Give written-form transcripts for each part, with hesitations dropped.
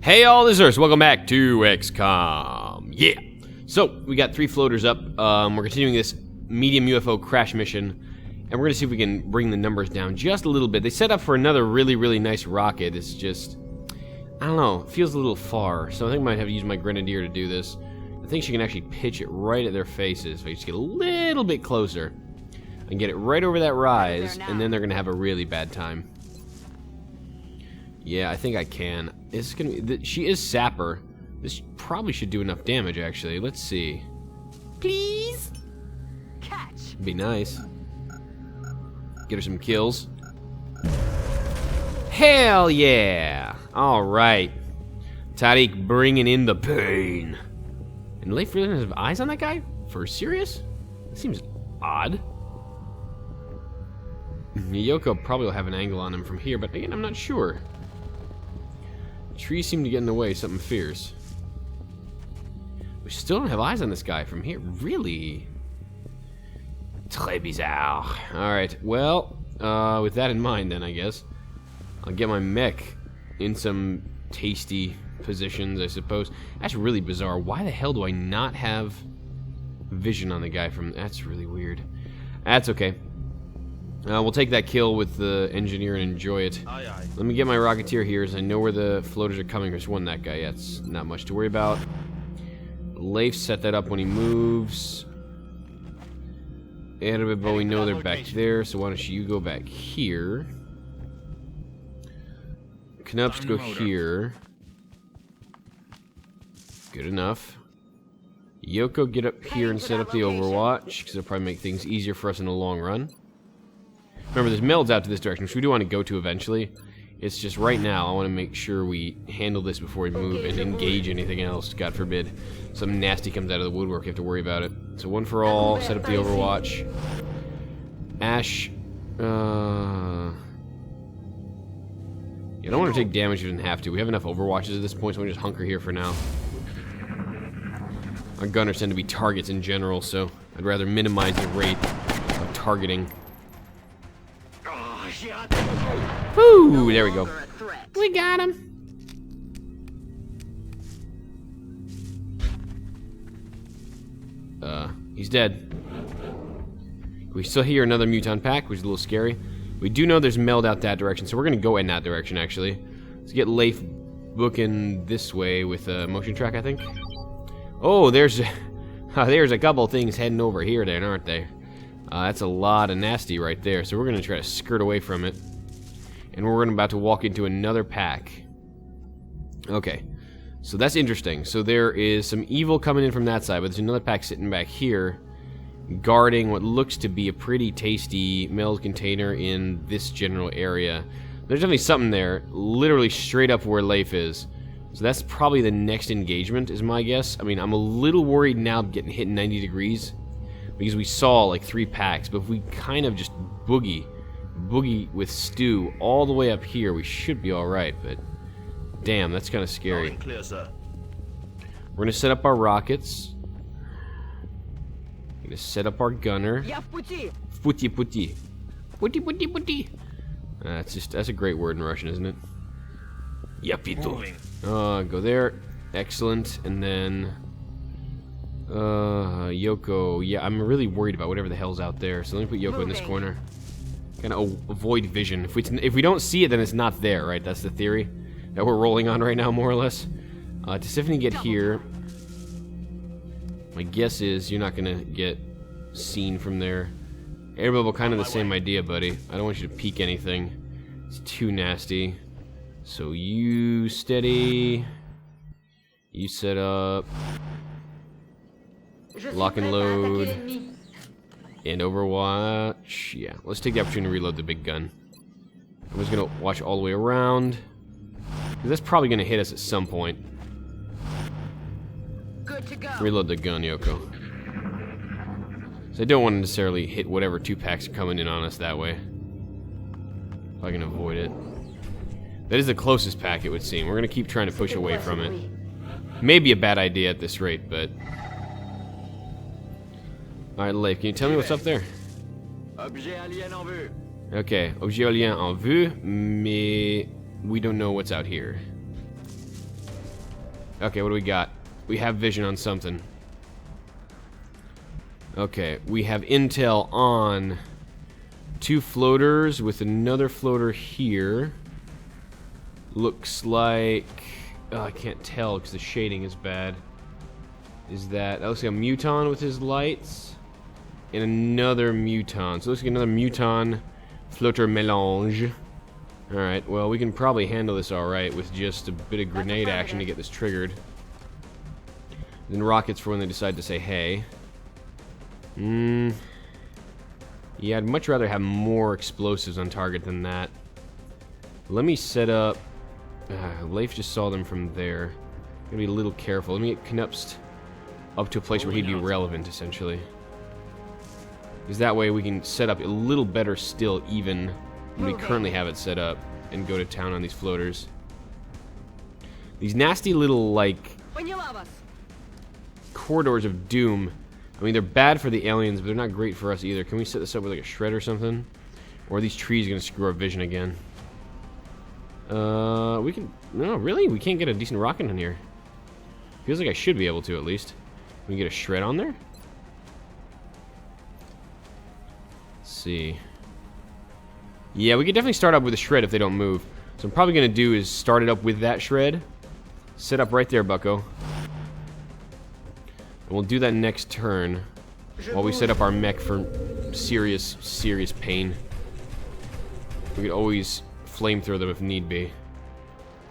Hey all lizards, welcome back to XCOM. Yeah! So, we got 3 floaters up. We're continuing this medium UFO crash mission. And we're going to see if we can bring the numbers down just a little bit. They set up for another really nice rocket. It's just, I don't know, it feels a little far. So I think I might have to use my Grenadier to do this. I think she can actually pitch it right at their faces. If I just get a little bit closer and get it right over that rise, and then they're going to have a really bad time. Yeah, I think I can. It's gonna be, she is Sapper. This probably should do enough damage, actually. Let's see. Please? Catch. Be nice. Get her some kills. Hell yeah! Alright. Tariq bringing in the pain. And Leif really doesn't have eyes on that guy? For serious? That seems odd. Yoko probably will have an angle on him from here, but again, I'm not sure. Trees seem to get in the way, something fierce. We still don't have eyes on this guy from here. Really? Très bizarre. Alright, well, with that in mind then, I guess, I'll get my mech in some tasty positions, I suppose. That's really bizarre. Why the hell do I not have vision on the guy from... That's really weird. That's okay. We'll take that kill with the engineer and enjoy it. Aye, aye. Let me get my Rocketeer here, as I know where the floaters are coming. There's one, that guy. Yeah, it's not much to worry about. Leif set that up when he moves. But we know they're back there, so why don't you go back here. Knups go here. Good enough. Yoko, get up here and set up the Overwatch, because it'll probably make things easier for us in the long run. Remember, there's melds out to this direction, which we do want to go to eventually. It's just right now, I want to make sure we handle this before we move and engage anything else. God forbid something nasty comes out of the woodwork, you have to worry about it. So one for all, set up the Overwatch. Ash, you don't want to take damage if you didn't have to. We have enough Overwatches at this point, so we just hunker here for now. Our gunners tend to be targets in general, so I'd rather minimize the rate of targeting. Woo! There we go. We got him. He's dead. We still hear another Muton pack, which is a little scary. We do know there's meld out that direction, so we're gonna go in that direction, actually. Let's get Leif booking this way with a motion track, I think. Oh, there's a couple things heading over here then, aren't they? That's a lot of nasty right there, so we're gonna try to skirt away from it. And we're about to walk into another pack. Okay, so that's interesting. So there is some evil coming in from that side, but there's another pack sitting back here, guarding what looks to be a pretty tasty meld container in this general area. There's definitely something there, literally straight up where Leif is. So that's probably the next engagement, is my guess. I mean, I'm a little worried now getting hit 90 degrees, because we saw like 3 packs, but if we kind of just boogie with Stu all the way up here, we should be alright, but damn, that's kind of scary. Clear, sir. We're gonna set up our rockets. We're gonna set up our gunner. Puti. That's a great word in Russian, isn't it? Yapito. Go there. Excellent. And then Yoko. Yeah, I'm really worried about whatever the hell's out there. So let me put Yoko in this corner. Kind of avoid vision. If we don't see it, then it's not there, right? That's the theory that we're rolling on right now, more or less. To Tiffany, get here. My guess is you're not gonna get seen from there. Airbubble, kind of the same idea, buddy. I don't want you to peek anything. It's too nasty. So you steady. You set up. Lock and load. And Overwatch. Yeah, let's take the opportunity to reload the big gun. I'm just gonna watch all the way around, because that's probably gonna hit us at some point. Good to go. Reload the gun, Yoko. So I don't want to necessarily hit whatever 2 packs are coming in on us that way. If I can avoid it. That is the closest pack, it would seem. We're gonna keep trying to push away from it. Maybe a bad idea at this rate, but... Alright, Leif, can you tell me what's up there? Objet alien en vue. Okay, objet alien en vue, mais we don't know what's out here. Okay, what do we got? We have vision on something. Okay, we have intel on 2 floaters with another floater here. Looks like... Oh, I can't tell because the shading is bad. That looks like a muton with his lights. And another muton. So it looks like another muton floater melange. Alright, well, we can probably handle this alright with just a bit of grenade action to get this triggered. Then rockets for when they decide to say hey. Yeah, I'd much rather have more explosives on target than that. Let me set up... Leif just saw them from there. Gotta be a little careful. Let me get Knupst up to a place where he'd be relevant, essentially. Because that way we can set up a little better still, even when we currently have it set up, and go to town on these floaters. These nasty little, like, corridors of doom. I mean, they're bad for the aliens, but they're not great for us either. Can we set this up with, like, a shred or something? Or are these trees gonna screw our vision again? We can... No, really? We can't get a decent rocket in here. Feels like I should be able to, at least. Can we get a shred on there? Let's see. Yeah, we could definitely start up with a shred if they don't move. So I'm probably going to do is start it up with that shred. Set up right there, bucko. And we'll do that next turn while we set up our mech for serious, serious pain. We could always flamethrower them if need be.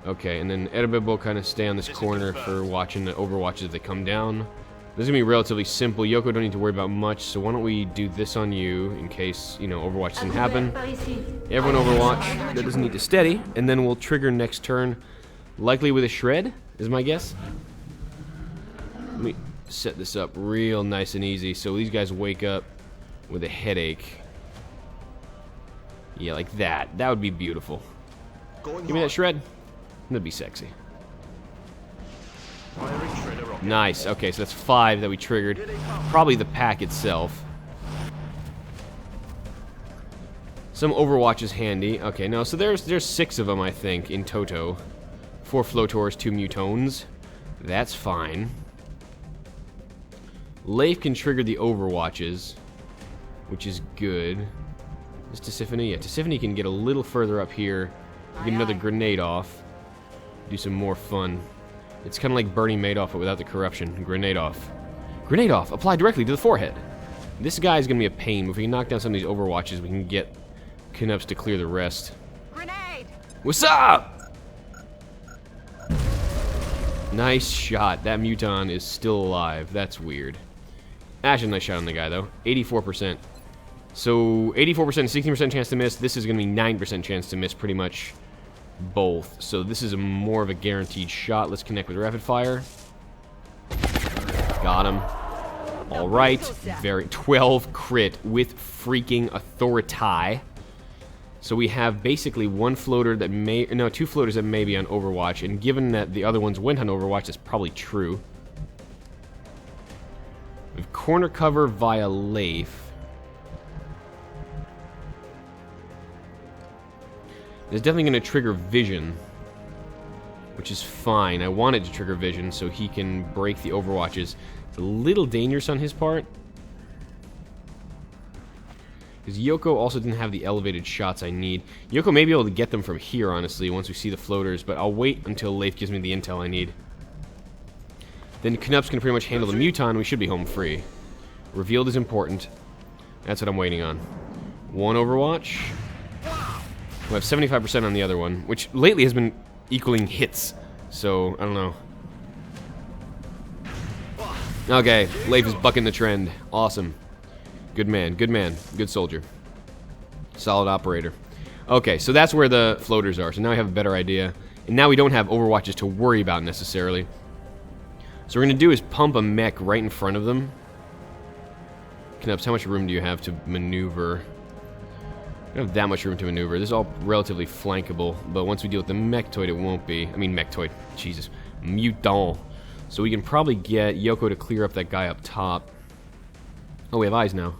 Okay, and then Erebib will kind of stay on this corner for watching the overwatches as they come down. This is going to be relatively simple. Yoko don't need to worry about much, so why don't we do this on you in case, you know, Overwatch doesn't happen. Everyone Overwatch. That doesn't need to steady. And then we'll trigger next turn, likely with a shred, is my guess. Let me set this up real nice and easy so these guys wake up with a headache. Yeah, like that. That would be beautiful. Give me that shred. That'd be sexy. Nice. Okay, so that's 5 that we triggered. Probably the pack itself. Some Overwatch is handy. Okay, no, so there's 6 of them, I think, in toto. 4 Flotors, 2 Mutones. That's fine. Leif can trigger the Overwatches, which is good. Is Tisiphone? Yeah, Tisiphone can get a little further up here. Get another grenade off. Do some more fun. It's kind of like Bernie Madoff, but without the corruption. Grenade off. Grenade off! Apply directly to the forehead! This guy's gonna be a pain, but if we can knock down some of these Overwatches, we can get Knups to clear the rest. Grenade! What's up? Nice shot. That Muton is still alive. That's weird. Actually, nice shot on the guy, though. 84%. So, 84%, 16% chance to miss. This is gonna be 9% chance to miss, pretty much both. So this is more of a guaranteed shot. Let's connect with rapid fire. Got him. All right. Very 12 crit with freaking authority. So we have basically 1 floater that may... No, 2 floaters that may be on Overwatch. And given that the other ones went on Overwatch, that's probably true. We have corner cover via Leif. It's definitely going to trigger vision, which is fine. I want it to trigger vision so he can break the Overwatches. It's a little dangerous on his part, because Yoko also didn't have the elevated shots I need. Yoko may be able to get them from here, honestly, once we see the floaters, but I'll wait until Leif gives me the intel I need. Then Knups can pretty much handle the Muton. We should be home free. Revealed is important. That's what I'm waiting on. 1 Overwatch. We have 75% on the other one, which lately has been equaling hits. So, I don't know. Okay, Leif is bucking the trend. Awesome. Good man, good soldier. Solid operator. Okay, so that's where the floaters are. So now I have a better idea. And now we don't have Overwatches to worry about necessarily. So what we're going to do is pump a mech right in front of them. Knups, how much room do you have to maneuver? I don't have that much room to maneuver. This is all relatively flankable, but once we deal with the Mechtoid, it won't be. I mean, Mechtoid. Jesus. Muton. So we can probably get Yoko to clear up that guy up top. Oh, we have eyes now.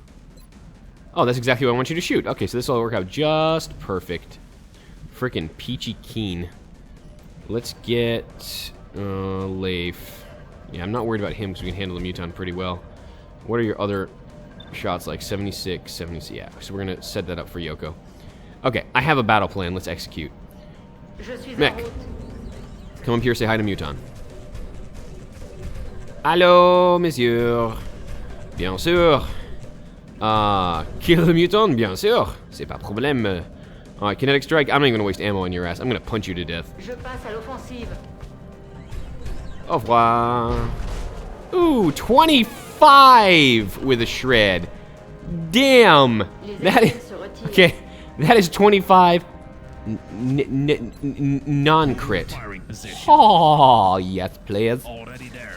Oh, that's exactly what I want you to shoot. Okay, so this will work out just perfect. Frickin' peachy keen. Let's get Leif. Yeah, I'm not worried about him because we can handle the Muton pretty well. What are your other shots like? 76, 70, yeah. So we're going to set that up for Yoko. Okay, I have a battle plan. Let's execute. Mech, come up here, say hi to Muton. Allô, monsieur. Bien sûr. Kill the Muton, bien sûr. C'est pas problème. Alright, kinetic strike. I'm not even gonna waste ammo on your ass. I'm gonna punch you to death. Je passe à l'offensive. Au revoir. Ooh, 25 with a shred. Damn. That is okay. That is 25 non-crit. Oh, yes, players.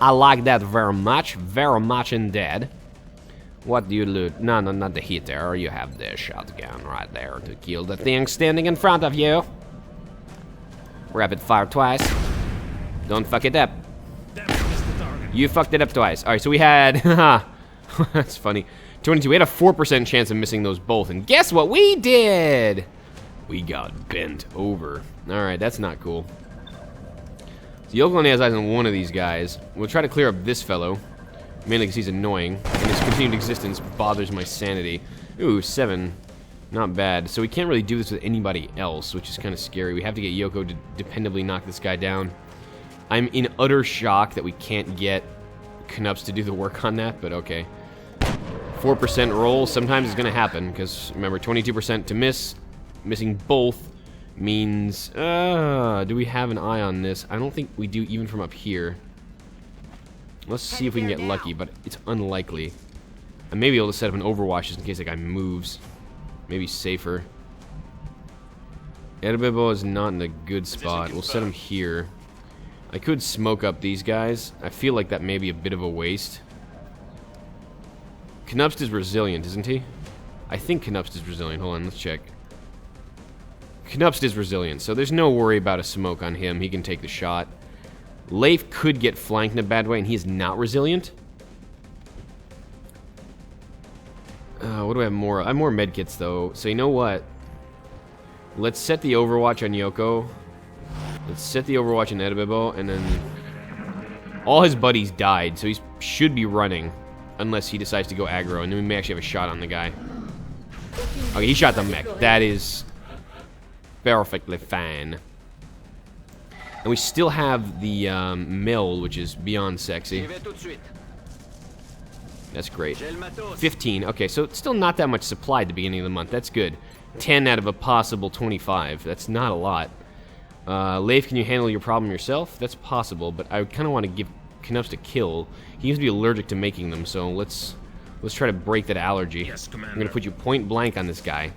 I like that very much indeed. What do you loot? No, not the heater. You have the shotgun right there to kill the thing standing in front of you. Rapid fire twice. Don't fuck it up. You fucked it up twice. Alright, so we had... That's funny. 22. We had a 4% chance of missing those both. And guess what we did? We got bent over. Alright, that's not cool. So Yoko only has eyes on one of these guys. We'll try to clear up this fellow. Mainly because he's annoying. And his continued existence bothers my sanity. Ooh, 7. Not bad. So we can't really do this with anybody else, which is kind of scary. We have to get Yoko to dependably knock this guy down. I'm in utter shock that we can't get Knups to do the work on that, but okay. 4% roll, sometimes it's going to happen, because remember, 22% to miss. Missing both means... do we have an eye on this? I don't think we do, even from up here. Let's see if we can get lucky, but it's unlikely. I may be able to set up an overwatch just in case that guy moves. Maybe safer. Edibibo is not in a good spot. We'll set him here. I could smoke up these guys. I feel like that may be a bit of a waste. Knupst is resilient, isn't he? I think Knupst is resilient. Hold on, let's check. Knupst is resilient, so there's no worry about a smoke on him. He can take the shot. Leif could get flanked in a bad way, and he is not resilient. What do I have more? I have more medkits, though. So you know what? Let's set the overwatch on Yoko. Let's set the overwatch on Edibibo, and then... all his buddies died, so he should be running. Unless he decides to go aggro, and then we may actually have a shot on the guy. Okay, he shot the mech. That is... perfectly fine. And we still have the mill, which is beyond sexy. That's great. 15. Okay, so it's still not that much supply at the beginning of the month. That's good. 10 out of a possible 25. That's not a lot. Leif, can you handle your problem yourself? That's possible, but I kind of want to give Knups a kill. He seems to be allergic to making them, so let's try to break that allergy. Yes, I'm going to put you point blank on this guy.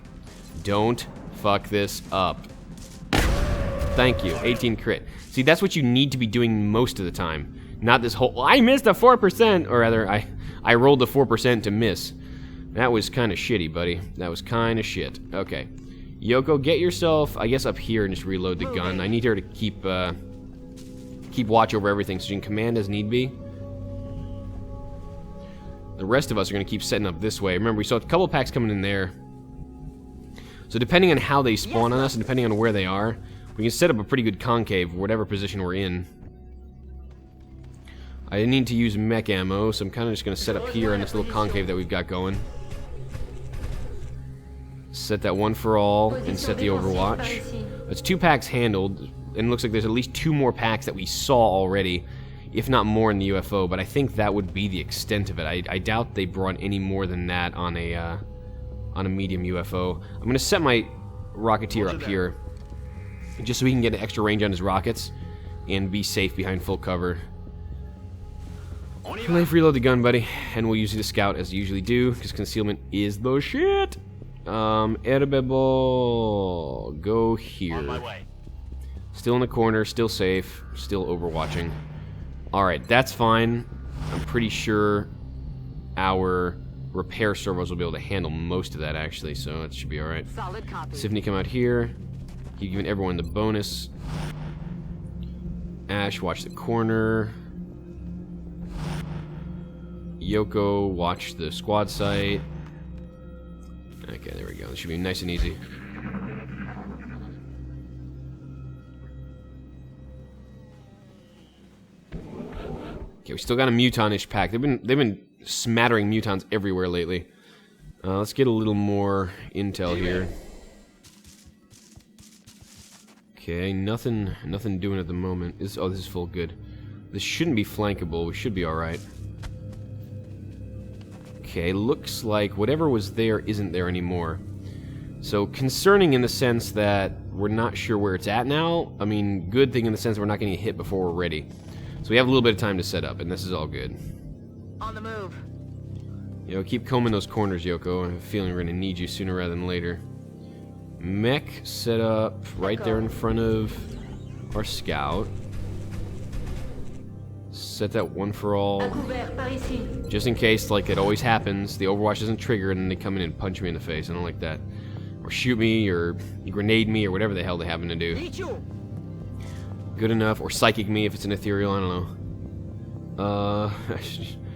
Don't fuck this up. Thank you. 18 crit. See, that's what you need to be doing most of the time. Not this whole, I missed a 4%, or rather, I rolled the 4% to miss. That was kind of shitty, buddy. That was kind of shit. Okay. Yoko, get yourself, I guess, up here and just reload the gun. I need her to keep watch over everything so she can command as need be. The rest of us are going to keep setting up this way. Remember, we saw a couple packs coming in there. So depending on how they spawn on us and depending on where they are, we can set up a pretty good concave, whatever position we're in. I need to use mech ammo, so I'm kind of just going to set up here in this little concave that we've got going. Set that one for all, and set the overwatch. That's 2 packs handled, and it looks like there's at least 2 more packs that we saw already, if not more in the UFO, but I think that would be the extent of it. I doubt they brought any more than that on a medium UFO. I'm going to set my Rocketeer up here, just so he can get an extra range on his rockets, and be safe behind full cover. Leif, reload the gun, buddy, and we'll use the scout as you usually do, because concealment is the shit. Edibibo, go here. On my way. Still in the corner, still safe, still overwatching. Alright, that's fine. I'm pretty sure our repair servos will be able to handle most of that, actually, so it should be alright. Solid copy. Symphony, come out here. Keep giving everyone the bonus. Ash, watch the corner. Yoko, watch the squad site. Okay, there we go. This should be nice and easy. Okay, we still got a muton-ish pack. They've been smattering mutons everywhere lately. Let's get a little more intel here. Okay, nothing doing at the moment. This is full good. This shouldn't be flankable. We should be all right. Okay, looks like whatever was there isn't there anymore. So concerning in the sense that we're not sure where it's at now. I mean, good thing in the sense that we're not going to get hit before we're ready. So we have a little bit of time to set up, and this is all good. On the move. You know, keep combing those corners, Yoko. I have a feeling we're going to need you sooner rather than later. Mech set up right there in front of our scout. Set that one for all. Just in case, like it always happens, the Overwatch doesn't trigger and then they come in and punch me in the face. I don't like that. Or shoot me, or grenade me, or whatever the hell they happen to do. Good enough. Or psychic me if it's an ethereal, I don't know.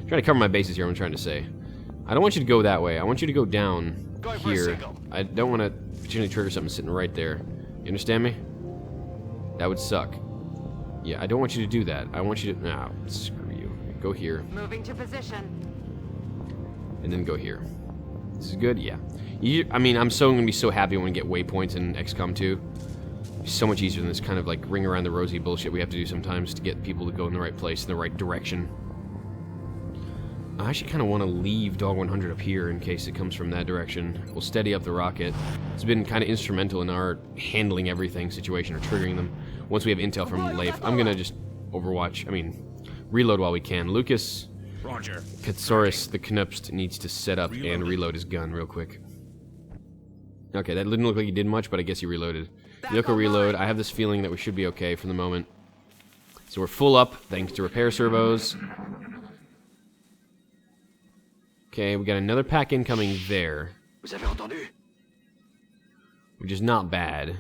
Trying to cover my bases here, I'm trying to say. I don't want you to go that way. I want you to go down here. I don't want to potentially trigger something sitting right there. You understand me? That would suck. Yeah, I don't want you to do that. I want you to... Nah, screw you. Go here. Moving to position. And then go here. This is good? Yeah. I mean, I'm going to be so happy when we get waypoints in XCOM 2. It's so much easier than this kind of like ring around the rosy bullshit we have to do sometimes to get people to go in the right place, in the right direction. I actually kind of want to leave Dog 100 up here in case it comes from that direction. We'll steady up the rocket. It's been kind of instrumental in our handling everything situation or triggering them. Once we have intel from Leif, I'm going to just reload while we can. Lucas Roger. Katsaurus the Knupst needs to set up and reload his gun real quick. Okay, that didn't look like he did much, but I guess he reloaded. Yoko reload. I have this feeling that we should be okay for the moment. So we're full up thanks to repair servos. Okay, we got another pack incoming there. Vous avez entendu? Which is not bad.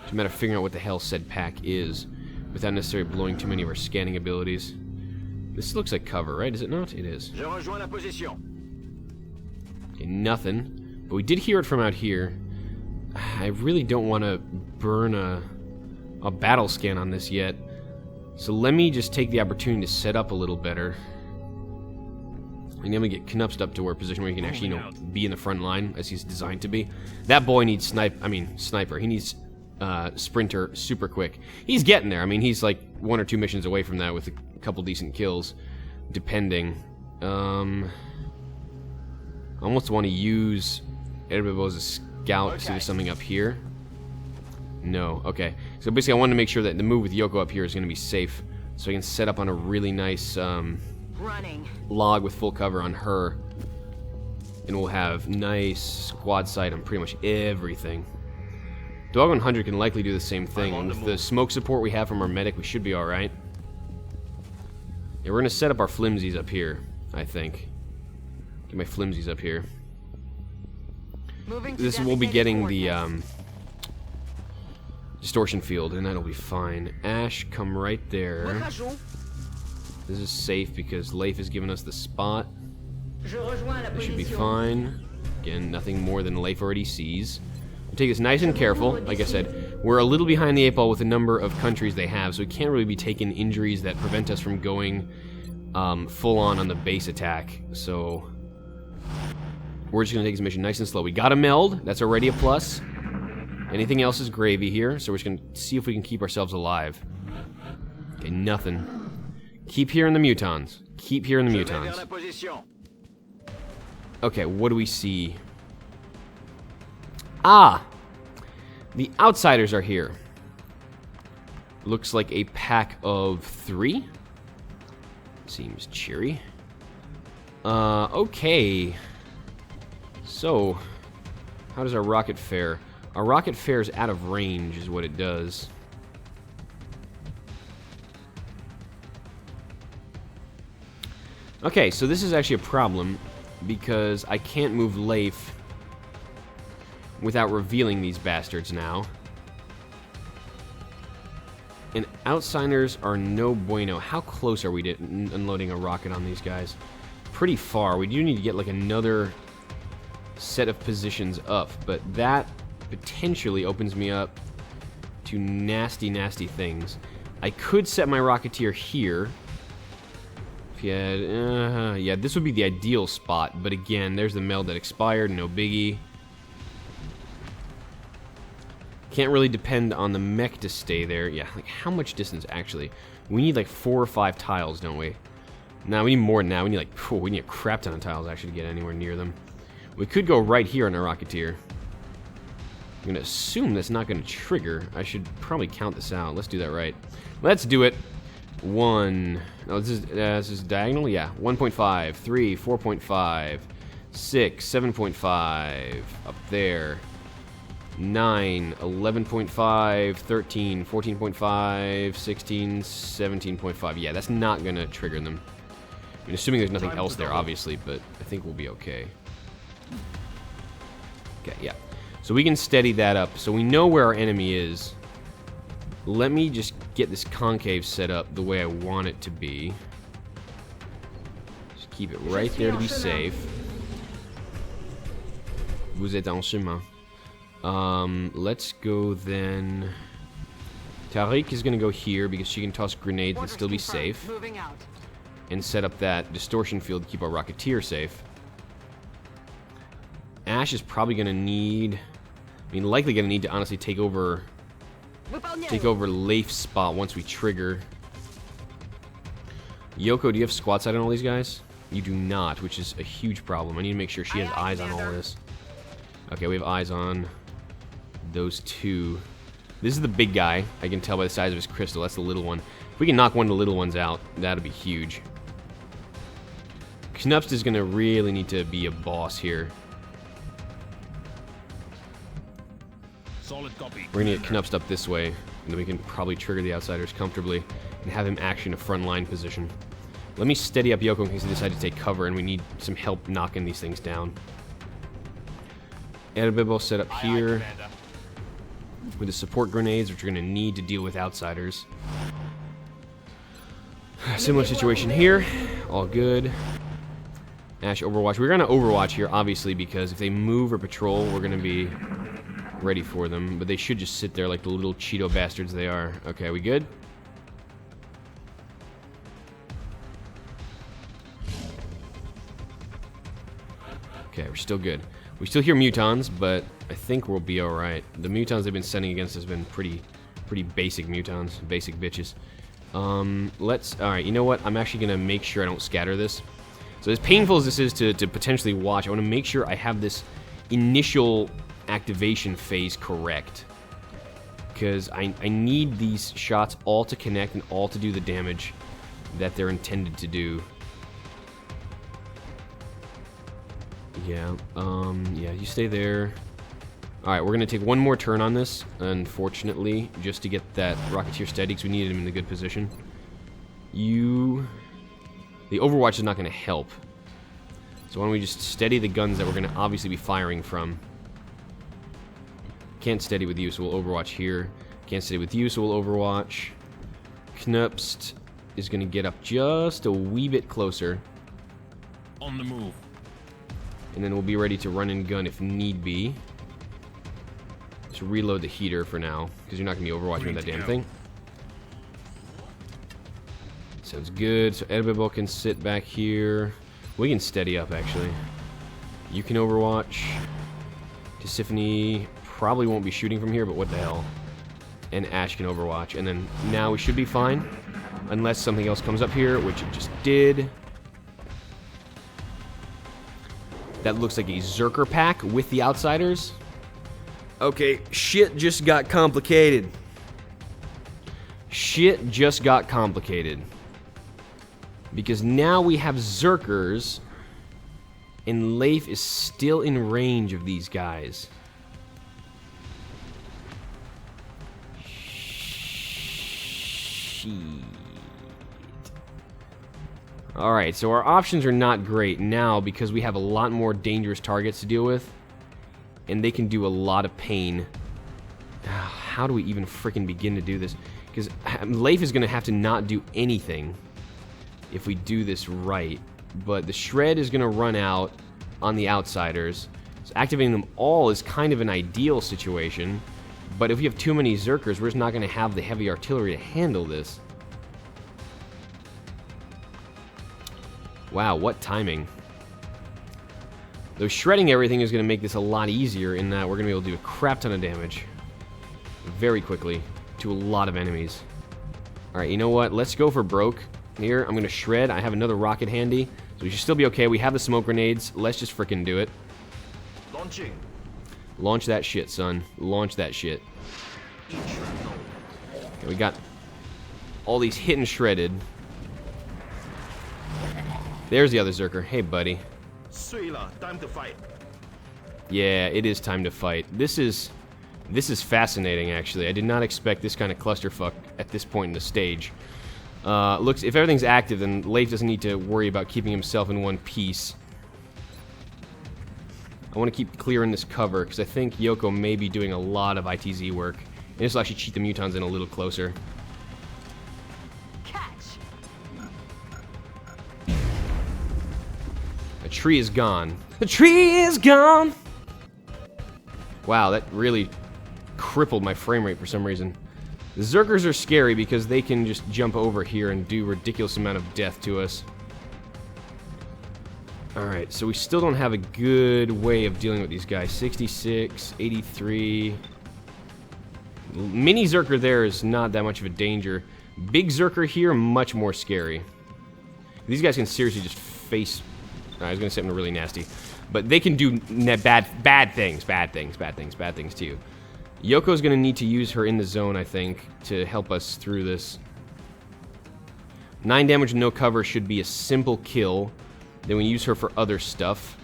It's a matter of figuring out what the hell said pack is without necessarily blowing too many of our scanning abilities. This looks like cover, right? Is it not? It is. Je rejoins la position. Okay, nothing. But we did hear it from out here. I really don't want to burn a battle scan on this yet. So let me just take the opportunity to set up a little better. And then we get Knupst up to a position where he can actually, be in the front line as he's designed to be. That boy needs sniper. He needs sprinter super quick. He's getting there. I mean, he's like 1 or 2 missions away from that with a couple decent kills, depending. I almost want to use Erbibo as a scout to do something up here. No, okay. So basically, I wanted to make sure that the move with Yoko up here is going to be safe, so I can set up on a really nice log with full cover on her, and we'll have nice squad sight on pretty much everything. Dog 100 can likely do the same thing, and with the smoke support we have from our medic, we should be alright. Yeah, we're going to set up our flimsies up here, I think. Get my flimsies up here. This will be getting the distortion field, and that'll be fine. Ash, come right there. This is safe because Leif has given us the spot. This should be fine. Again, nothing more than Leif already sees. We'll take this nice and careful. Like I said, we're a little behind the 8 ball with the number of countries they have, so we can't really be taking injuries that prevent us from going full on the base attack. So we're just going to take this mission nice and slow. We got a meld. That's already a plus. Anything else is gravy here, so we're just going to see if we can keep ourselves alive. Okay, nothing. Keep hearing the mutons. Keep hearing the mutons. Okay, what do we see? Ah! The outsiders are here. Looks like a pack of 3. Seems cheery. Okay. So, how does our rocket fare? Our rocket fares out of range is what it does. Okay, so this is actually a problem because I can't move Leif without revealing these bastards now. And outsiders are no bueno. How close are we to unloading a rocket on these guys? Pretty far. We do need to get like another set of positions up, but that potentially opens me up to nasty, nasty things. I could set my Rocketeer here If you had, yeah, this would be the ideal spot. But again, there's the meld that expired. No biggie. Can't really depend on the mech to stay there. Yeah, like how much distance actually? We need like 4 or 5 tiles, don't we? No, we need more than that. We need like, we need a crap ton of tiles actually to get anywhere near them. We could go right here on a Rocketeer. I'm gonna assume that's not gonna trigger. I should probably count this out. Let's do that right. Let's do it. 1. Oh, this is diagonal? Yeah. 1.5, 3, 4.5, 6, 7.5. Up there. 9, 11.5, 13, 14.5, 16, 17.5. Yeah, that's not gonna trigger them. I mean, assuming there's nothing else there, obviously, but I think we'll be okay. Okay, yeah. So we can steady that up. So we know where our enemy is. Let me just get this concave set up the way I want it to be. Just keep it right there to be safe. Vous êtes en chemin. Let's go then. Tariq is going to go here because she can toss grenades and still be safe. Moving out. And set up that distortion field to keep our Rocketeer safe. Ash is probably going to need... I mean, likely going to need to honestly take over Leif's spot once we trigger. Yoko, do you have squad sight on all these guys? You do not, which is a huge problem. I need to make sure she has eyes on all this. Okay, we have eyes on those two. This is the big guy. I can tell by the size of his crystal. That's the little one. If we can knock one of the little ones out, that'd be huge. Knupst is going to really need to be a boss here. Solid copy. We're going to get Knupst up this way, and then we can probably trigger the Outsiders comfortably and have him action a front line position. Let me steady up Yoko in case he decides to take cover and we need some help knocking these things down. Erbibo set up here with the support grenades, which we're going to need to deal with Outsiders. Similar situation here. All good. Ash Overwatch. We're going to Overwatch here, obviously, because if they move or patrol, we're going to be ready for them. But they should just sit there like the little Cheeto bastards they are. Okay, we good? Okay, we're still good. We still hear mutons, but I think we'll be alright. The mutons they've been sending against us have been pretty basic mutons. Basic bitches. Alright, you know what? I'm actually going to make sure I don't scatter this. So as painful as this is to potentially watch, I want to make sure I have this initial activation phase correct. Because I need these shots all to connect and all to do the damage that they're intended to do. Yeah, yeah, you stay there. Alright, we're going to take one more turn on this, unfortunately, just to get that Rocketeer steady, because we needed him in a good position. The Overwatch is not going to help. So why don't we just steady the guns that we're going to obviously be firing from. Can't steady with you, so we'll Overwatch here. Can't steady with you, so we'll Overwatch. Knupst is going to get up just a wee bit closer. On the move. And then we'll be ready to run and gun if need be. Just reload the heater for now, because you're not going to be overwatching with that damn thing. Sounds good. So Erbibo can sit back here. We can steady up, actually. You can overwatch. Tisiphone probably won't be shooting from here, but what the hell. And Ash can overwatch. And then now we should be fine. Unless something else comes up here, which it just did. That looks like a Zerker pack with the Outsiders. Okay, shit just got complicated. Shit just got complicated. Because now we have Zerkers, and Leif is still in range of these guys. Shit. Alright, so our options are not great now because we have a lot more dangerous targets to deal with. And they can do a lot of pain. How do we even freaking begin to do this? Because Leif is going to have to not do anything if we do this right. But the shred is going to run out on the Outsiders. So activating them all is kind of an ideal situation. But if we have too many Zerkers, we're just not going to have the heavy artillery to handle this. Wow, what timing. Though shredding everything is going to make this a lot easier in that we're going to be able to do a crap ton of damage very quickly to a lot of enemies. Alright, you know what? Let's go for broke here. I'm going to shred. I have another rocket handy, so we should still be okay. We have the smoke grenades. Let's just frickin' do it. Launching. Launch that shit, son. Launch that shit. Okay, we got all these hit and shredded. There's the other Zerker. Hey, buddy. Time to fight. Yeah, it is time to fight. This is fascinating, actually. I did not expect this kind of clusterfuck at this point in the stage. Looks, if everything's active, then Leif doesn't need to worry about keeping himself in one piece. I want to keep clearing this cover, because I think Yoko may be doing a lot of ITZ work. And this will actually cheat the mutons in a little closer. Catch. The tree is gone. The tree is gone! Wow, that really crippled my frame rate for some reason. The Zerkers are scary because they can just jump over here and do a ridiculous amount of death to us. Alright, so we still don't have a good way of dealing with these guys. 66, 83. Mini Zerker there is not that much of a danger. Big Zerker here, much more scary. These guys can seriously just face... I was going to say something really nasty. But they can do bad things too. Yoko's going to need to use her in the zone, I think, to help us through this. 9 damage and no cover should be a simple kill. Then we use her for other stuff.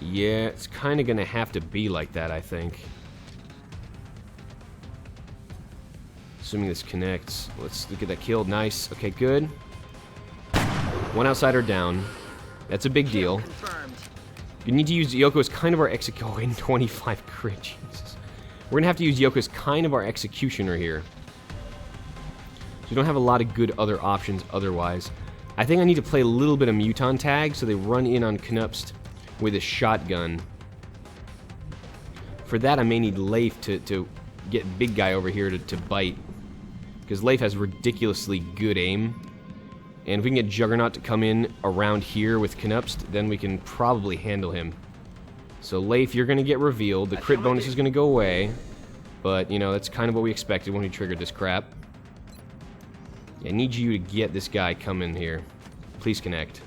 Yeah, it's kind of going to have to be like that, I think. Assuming this connects. Let's get that killed. Nice. Okay, good. One outsider down. That's a big deal. Confirmed. You need to use Yoko as kind of our oh, and 25 crit. Jesus. We're going to have to use Yoko as kind of our executioner here. So we don't have a lot of good other options otherwise. I think I need to play a little bit of Muton tag so they run in on Knupst with a shotgun. For that, I may need Leif to get big guy over here to bite. Because Leif has ridiculously good aim. And if we can get Juggernaut to come in around here with Knupst, then we can probably handle him. So Leif, you're going to get revealed. The crit bonus is going to go away. But, you know, that's kind of what we expected when we triggered this crap. I need you to get this guy come in here. Please connect.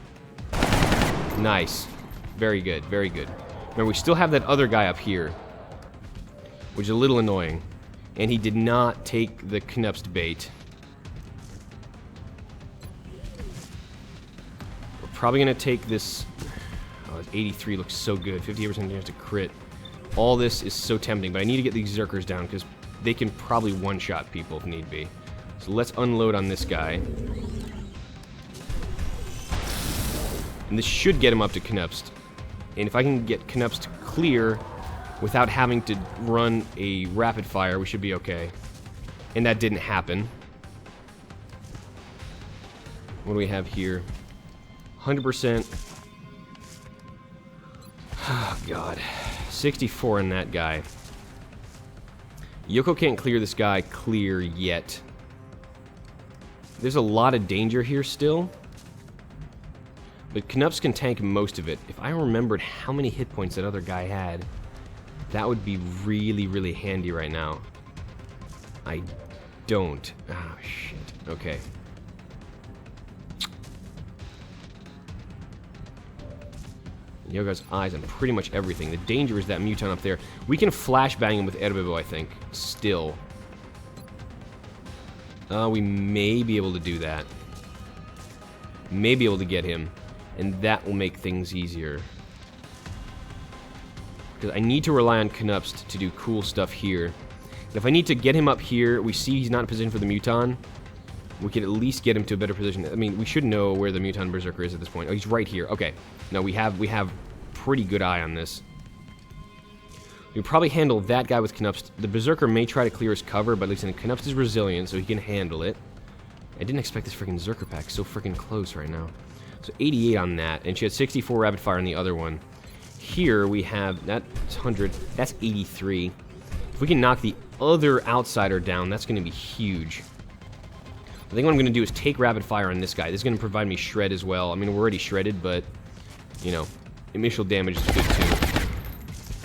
Nice. Very good, very good. Remember, we still have that other guy up here, which is a little annoying. And he did not take the Knupst bait. We're probably going to take this... Oh, 83 looks so good. 58% chance to crit. All this is so tempting, but I need to get these Zerkers down, because they can probably one-shot people if need be. So let's unload on this guy. And this should get him up to Knupst. And if I can get Knupst clear without having to run a rapid fire, we should be okay. And that didn't happen. What do we have here? 100%. Oh, God. 64 in that guy. Yoko can't clear this guy clear yet. There's a lot of danger here still. But Knupst can tank most of it. If I remembered how many hit points that other guy had, that would be really, really handy right now. I don't. Oh, shit. Okay. Yoga's eyes on pretty much everything. The danger is that Muton up there. We can flashbang him with Erbibo, I think. Still. We may be able to do that. May be able to get him. And that will make things easier. Because I need to rely on Knupst to do cool stuff here. And if I need to get him up here, we see he's not in position for the Muton. We can at least get him to a better position. I mean, we should know where the Muton Berserker is at this point. Oh, he's right here. Okay. No, we have pretty good eye on this. We probably handle that guy with Knupst. The Berserker may try to clear his cover, but at least Knupst is resilient, so he can handle it. I didn't expect this freaking Zerker pack so freaking close right now. So 88 on that, and she had 64 rapid fire on the other one. Here we have, that's 100, that's 83. If we can knock the other outsider down, that's going to be huge. I think what I'm going to do is take rapid fire on this guy. This is going to provide me shred as well. I mean, we're already shredded, but, you know, initial damage is good too.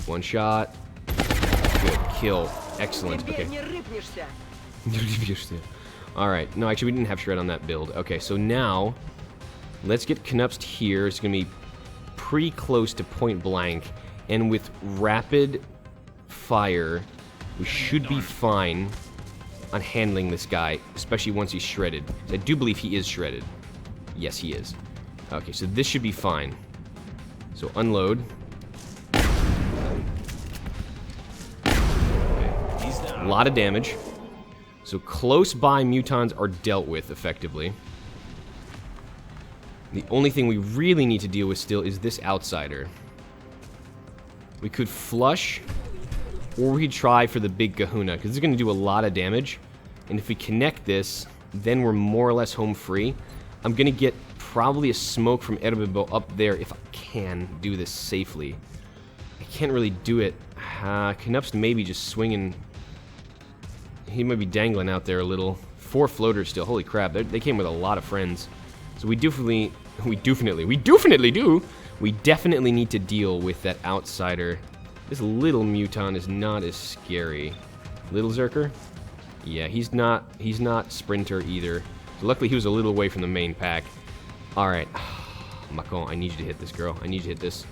One shot. Good. Kill. Excellent. Okay. Alright. No, actually, we didn't have shred on that build. Okay, so now, let's get Knupst here. It's going to be pretty close to point blank. And with rapid fire, we should be fine on handling this guy, especially once he's shredded. I do believe he is shredded. Yes, he is. Okay, so this should be fine. So unload. Okay. A lot of damage. So close by mutons are dealt with effectively. The only thing we really need to deal with still is this outsider. We could flush, or we could try for the big kahuna, because this is going to do a lot of damage. And if we connect this, then we're more or less home free. I'm going to get probably a smoke from Erbibo up there if I can do this safely. I can't really do it. Knupst maybe just swinging. He might be dangling out there a little. 4 floaters still. Holy crap. They came with a lot of friends. So we definitely need to deal with that outsider. This little muton is not as scary. Little Zerker? Yeah, he's not Sprinter either. So luckily he was a little away from the main pack. Alright. Macon, I need you to hit this, girl. I need you to hit this.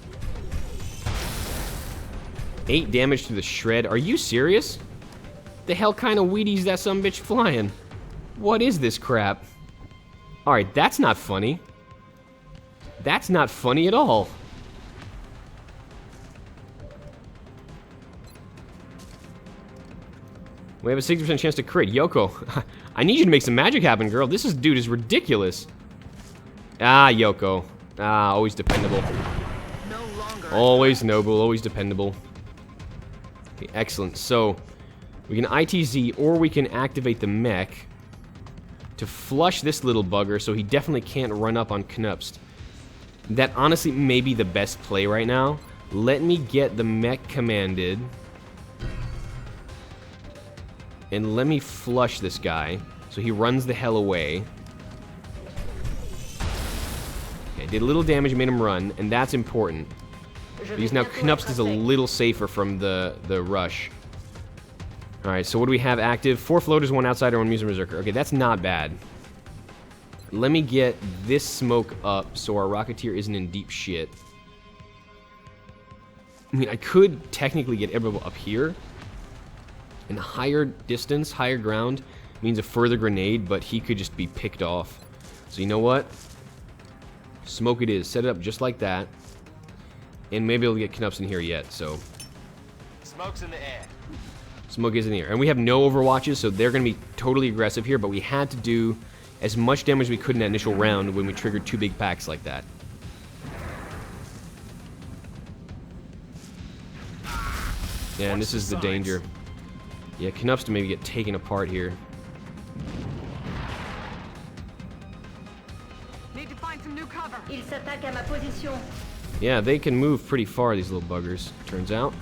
8 damage to the shred. Are you serious? The hell kind of Wheaties that some bitch flying? What is this crap? Alright, that's not funny. That's not funny at all. We have a 60% chance to crit. Yoko, I need you to make some magic happen, girl. This dude is ridiculous. Ah, Yoko. Ah, always dependable. No longer. Always noble, always dependable. Okay, excellent. So, we can ITZ, or we can activate the mech to flush this little bugger so he definitely can't run up on Knupst. That honestly may be the best play right now. Let me get the mech commanded. And let me flush this guy so he runs the hell away. Okay, did a little damage, made him run, and that's important. Because now Knupst is a little safer from the rush. Alright, so what do we have active? 4 floaters, 1 outsider, 1 Muser Berserker. Okay, that's not bad. Let me get this smoke up so our Rocketeer isn't in deep shit. I mean, I could technically get everyone up here. And higher distance, higher ground means a further grenade, but he could just be picked off. So you know what? Smoke it is. Set it up just like that. And maybe we'll get Knupst in here yet, so. Smoke's in the air. Smoke is in the air. And we have no overwatches, so they're going to be totally aggressive here, but we had to do as much damage as we could in that initial round when we triggered 2 big packs like that. Yeah, and this is the danger. Yeah, Knupst to maybe get taken apart here. Need to find some new cover. Il s'attaque à ma position. Yeah, they can move pretty far, these little buggers, turns out.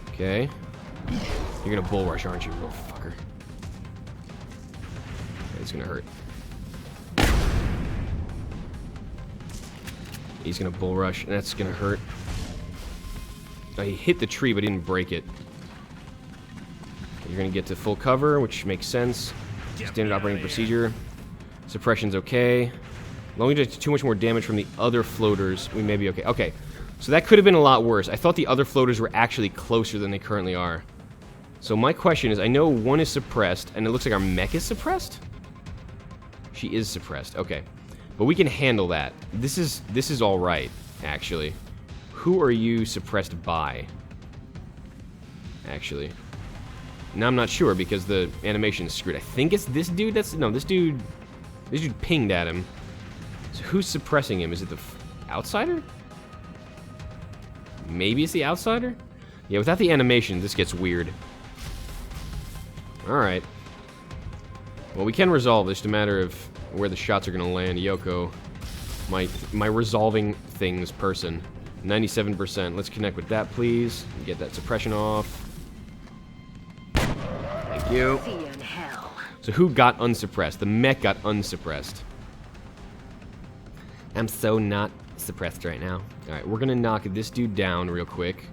Okay. You're gonna bull rush, aren't you, little fucker? Okay, it's gonna hurt. He's gonna bull rush, and that's gonna hurt. He hit the tree, but he didn't break it. You're going to get to full cover, which makes sense. Standard operating procedure. Suppression's okay. As long as we do too much more damage from the other floaters, we may be okay. Okay, so that could have been a lot worse. I thought the other floaters were actually closer than they currently are. So my question is, I know one is suppressed, and it looks like our mech is suppressed? She is suppressed, okay. But we can handle that. This is alright, actually. Who are you suppressed by? Actually. Now I'm not sure because the animation is screwed. I think it's this dude this dude pinged at him. So who's suppressing him? Is it the outsider? Maybe it's the outsider? Yeah, without the animation, this gets weird. Alright. Well, we can resolve this, just a matter of where the shots are going to land. Yoko, my resolving things person. 97%. Let's connect with that, please. Get that suppression off. Thank you. See you in hell. So who got unsuppressed? The mech got unsuppressed. I'm so not suppressed right now. Alright, we're gonna knock this dude down real quick,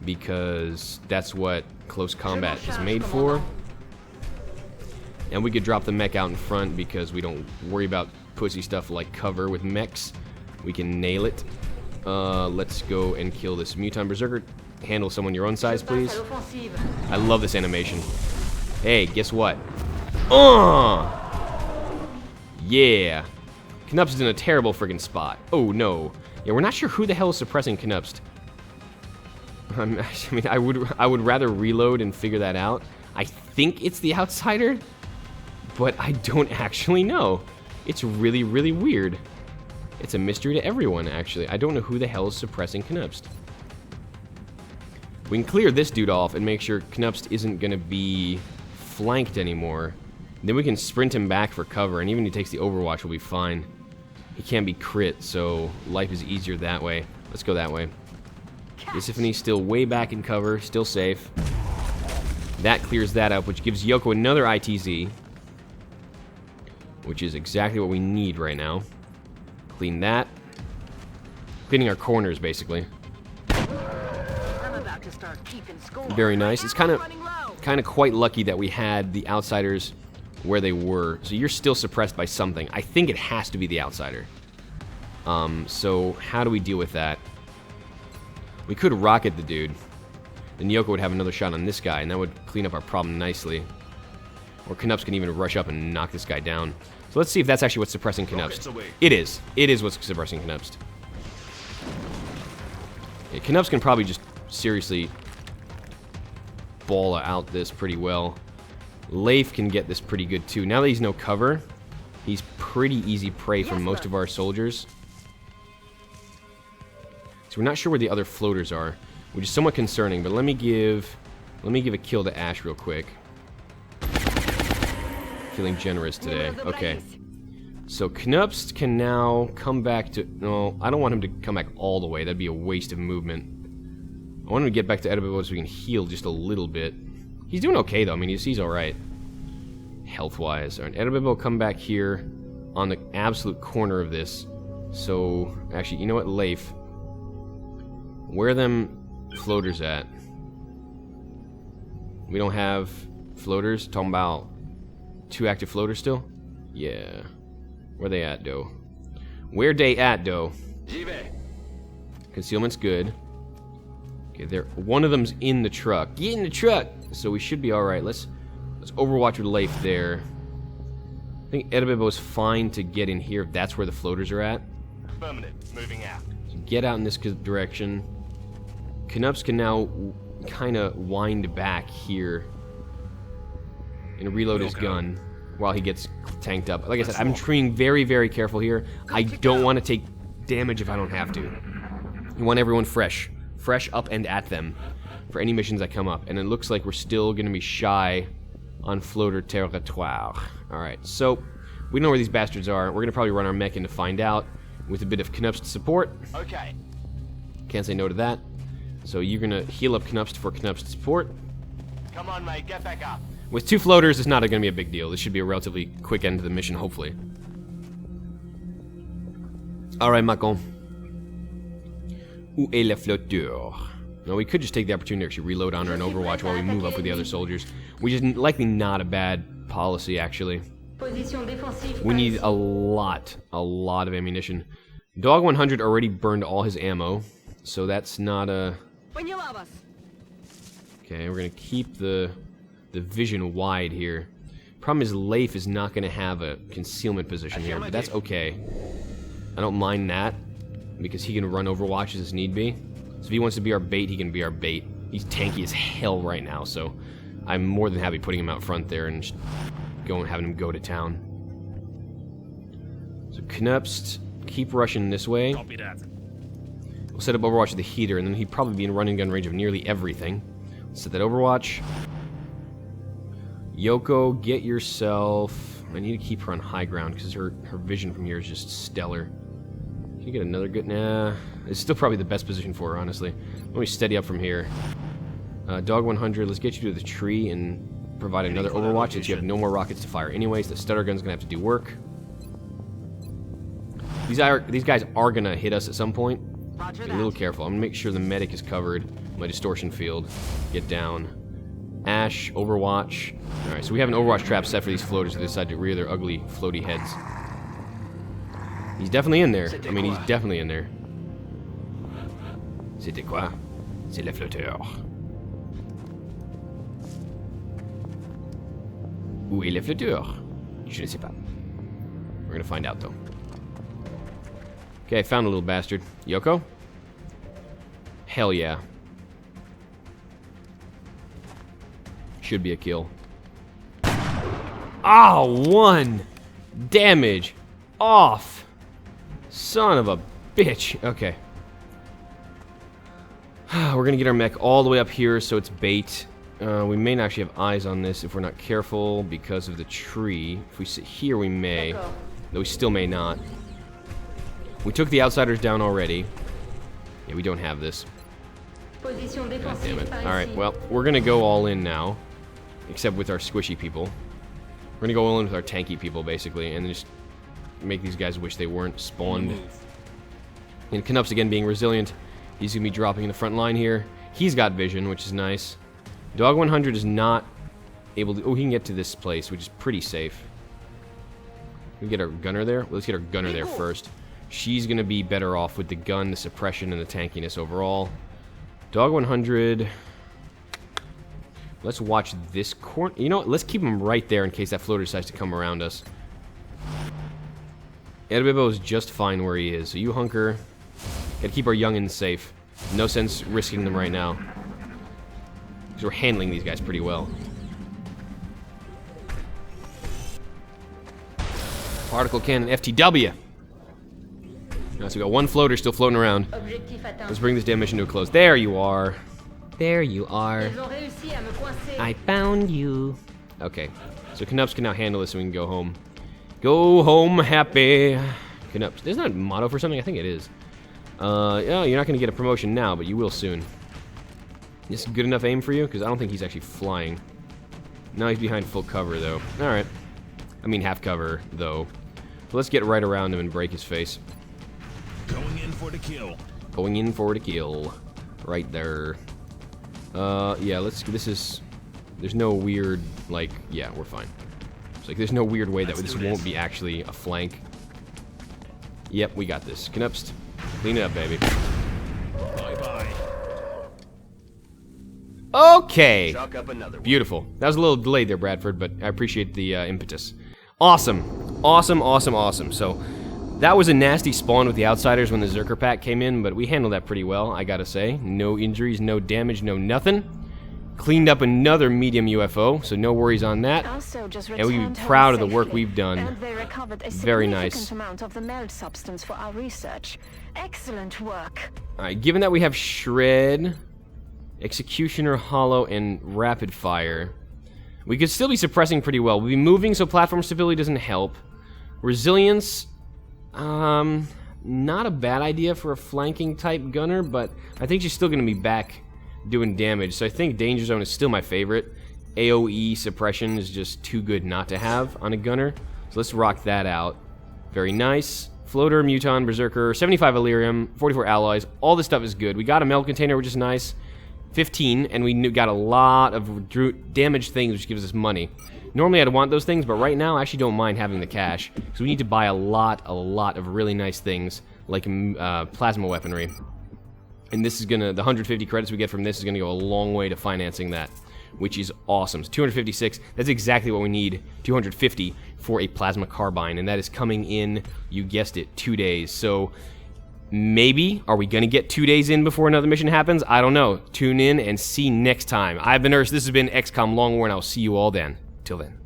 because that's what close combat is made for. And we could drop the mech out in front because we don't worry about pussy stuff like cover with mechs. We can nail it. Let's go and kill this Muton Berserker. Handle someone your own size, please. I love this animation. Hey, guess what? Yeah. Knupst is in a terrible friggin' spot. Oh no. Yeah, we're not sure who the hell is suppressing Knupst. I mean, I would rather reload and figure that out. I think it's the outsider, but I don't actually know. It's really, really weird. It's a mystery to everyone, actually. I don't know who the hell is suppressing Knupst. We can clear this dude off and make sure Knupst isn't going to be flanked anymore. Then we can sprint him back for cover, and even if he takes the Overwatch, we'll be fine. He can't be crit, so life is easier that way. Let's go that way. Isiphane's still way back in cover, still safe. That clears that up, which gives Yoko another ITZ, which is exactly what we need right now. Clean that. Cleaning our corners, basically. I'm about to start keeping score. Very nice. It's kind of quite lucky that we had the outsiders where they were. So you're still suppressed by something. I think it has to be the outsider. So how do we deal with that? We could rocket the dude. Then Yoko would have another shot on this guy, and that would clean up our problem nicely. Or Knupst can even rush up and knock this guy down. So let's see if that's actually what's suppressing Knupst. It is. It is what's suppressing Knupst. Yeah, Knupst can probably just seriously ball out this pretty well. Leif can get this pretty good too. Now that he's no cover, he's pretty easy prey for most of our soldiers. So we're not sure where the other floaters are, which is somewhat concerning, but let me give a kill to Ash real quick. Feeling generous today. Okay. So Knupst can now come back to... No, I don't want him to come back all the way. That'd be a waste of movement. I want him to get back to Edibibo so we can heal just a little bit. He's doing okay, though. I mean, he's alright. Health-wise. Alright, Edibibo will come back here on the absolute corner of this. So, actually, you know what? Leif. Where are them floaters at? We don't have floaters? Talking about 2 active floaters still? Yeah. Where they at, though? Where they at, though? Concealment's good. Okay, one of them's in the truck. Get in the truck! So we should be alright. Let's Overwatch with Leif there. I think Edibibo's fine to get in here if that's where the floaters are at. Affirmative. Moving out. So get out in this direction. Knupst can now kind of wind back here and reload his gun while he gets tanked up. Like I said, I'm being very, very careful here. I don't want to take damage if I don't have to. You want everyone fresh up and at them for any missions that come up. And it looks like we're still going to be shy on floater territoire. Alright, so we know where these bastards are. We're going to probably run our mech in to find out with a bit of Knupst support. Okay. Can't say no to that. So you're going to heal up Knupst for Knupst support. Come on, mate. Get back up. With 2 floaters, it's not going to be a big deal. This should be a relatively quick end to the mission, hopefully. Alright, Macon. Où est le flotteur? No, we could just take the opportunity to actually reload on her and Overwatch while we move up with the other soldiers. Which is likely not a bad policy, actually. We need a lot of ammunition. Dog 100 already burned all his ammo, so that's not a... When you love us. Okay, we're going to keep the vision wide here. Problem is, Leif is not going to have a concealment position here, but that's okay. I don't mind that, because he can run Overwatches as need be. So if he wants to be our bait, he can be our bait. He's tanky as hell right now, so I'm more than happy putting him out front there and just having him go to town. So Knupst, keep rushing this way. Copy that. We'll set up Overwatch with the heater, and then he'd probably be in running gun range of nearly everything. Set that Overwatch. Yoko, get yourself... I need to keep her on high ground, because her vision from here is just stellar. Can you get another good... Nah. It's still probably the best position for her, honestly. Let me steady up from here. Dog 100, let's get you to the tree and provide another overwatch since you have no more rockets to fire anyways. The stutter gun's gonna have to do work. These guys are gonna hit us at some point. Roger Be a that. little careful. I'm gonna make sure the medic is covered. My distortion field. Get down. Ash, overwatch. Alright, so we have an overwatch trap set for these floaters that decide to rear their ugly floaty heads. He's definitely in there. I mean, he's definitely in there. C'était quoi? C'est le flotteur. Où est le flotteur? Je ne sais pas. We're gonna find out, though. Okay, found a little bastard. Yoko? Hell yeah. Should be a kill. Ah, 1 damage off. Son of a bitch. Okay. We're gonna get our mech all the way up here so it's bait. We may not actually have eyes on this if we're not careful because of the tree. If we sit here, we may. Though we still may not. We took the outsiders down already. Yeah, we don't have this. God damn it. Alright, well, we're gonna go all in now. Except with our squishy people. We're gonna go all in with our tanky people, basically, and just make these guys wish they weren't spawned. And Canups, again, being resilient. He's gonna be dropping in the front line here. He's got vision, which is nice. Dog 100 is not able to... Oh, he can get to this place, which is pretty safe. We get our gunner there? Well, let's get our gunner there first. She's gonna be better off with the gun, the suppression, and the tankiness overall. Dog 100... Let's watch this corner. You know what? Let's keep him right there in case that floater decides to come around us. Edbibo is just fine where he is. So you hunker. Gotta keep our youngins safe. No sense risking them right now. Because we're handling these guys pretty well. Particle cannon FTW. Now, so we got one floater still floating around. Let's bring this damn mission to a close. There you are. There you are. I found you. Okay. So Canups can now handle this so we can go home. Go home happy. Canups. Isn't that a motto for something? I think it is. Yeah, you're not going to get a promotion now, but you will soon. This good enough aim for you? Because I don't think he's actually flying. No, he's behind full cover, though. Alright. I mean, half cover, though. So let's get right around him and break his face. Going in for the kill. Going in for the kill. Right there. Yeah, there's no weird, like, yeah, we're fine. It's like, there's no weird way that this won't be actually a flank. Yep, we got this. Canups, clean it up, baby. Bye-bye. Okay. Chalk up another one. Beautiful. That was a little delayed there, Bradford, but I appreciate the impetus. Awesome. Awesome, awesome, awesome. So, that was a nasty spawn with the outsiders when the Zerker pack came in, but we handled that pretty well, I gotta say. No injuries, no damage, no nothing. Cleaned up another medium UFO, so no worries on that. And we'd be proud of the work we've done. Very nice. Amount of the meld substance for our research. Excellent work. Alright, given that we have Shred, Executioner, Hollow, and Rapid Fire, we could still be suppressing pretty well. We'll be moving so platform stability doesn't help. Resilience... not a bad idea for a flanking type gunner, but I think she's still going to be back doing damage. So I think Danger Zone is still my favorite. AoE suppression is just too good not to have on a gunner. So let's rock that out. Very nice. Floater, Muton, Berserker, 75 Illyrium, 44 alloys. All this stuff is good. We got a meld container, which is nice. 15, and we got a lot of damaged things, which gives us money. Normally I'd want those things, but right now I actually don't mind having the cash. Because we need to buy a lot of really nice things, like plasma weaponry. And this is gonna, the 150 credits we get from this is gonna go a long way to financing that, which is awesome. So 256, that's exactly what we need, 250 for a plasma carbine, and that is coming in, you guessed it, 2 days. So maybe, are we gonna get 2 days in before another mission happens? I don't know. Tune in and see next time. I've been Urs, this has been XCOM Long War, and I'll see you all then. Till then.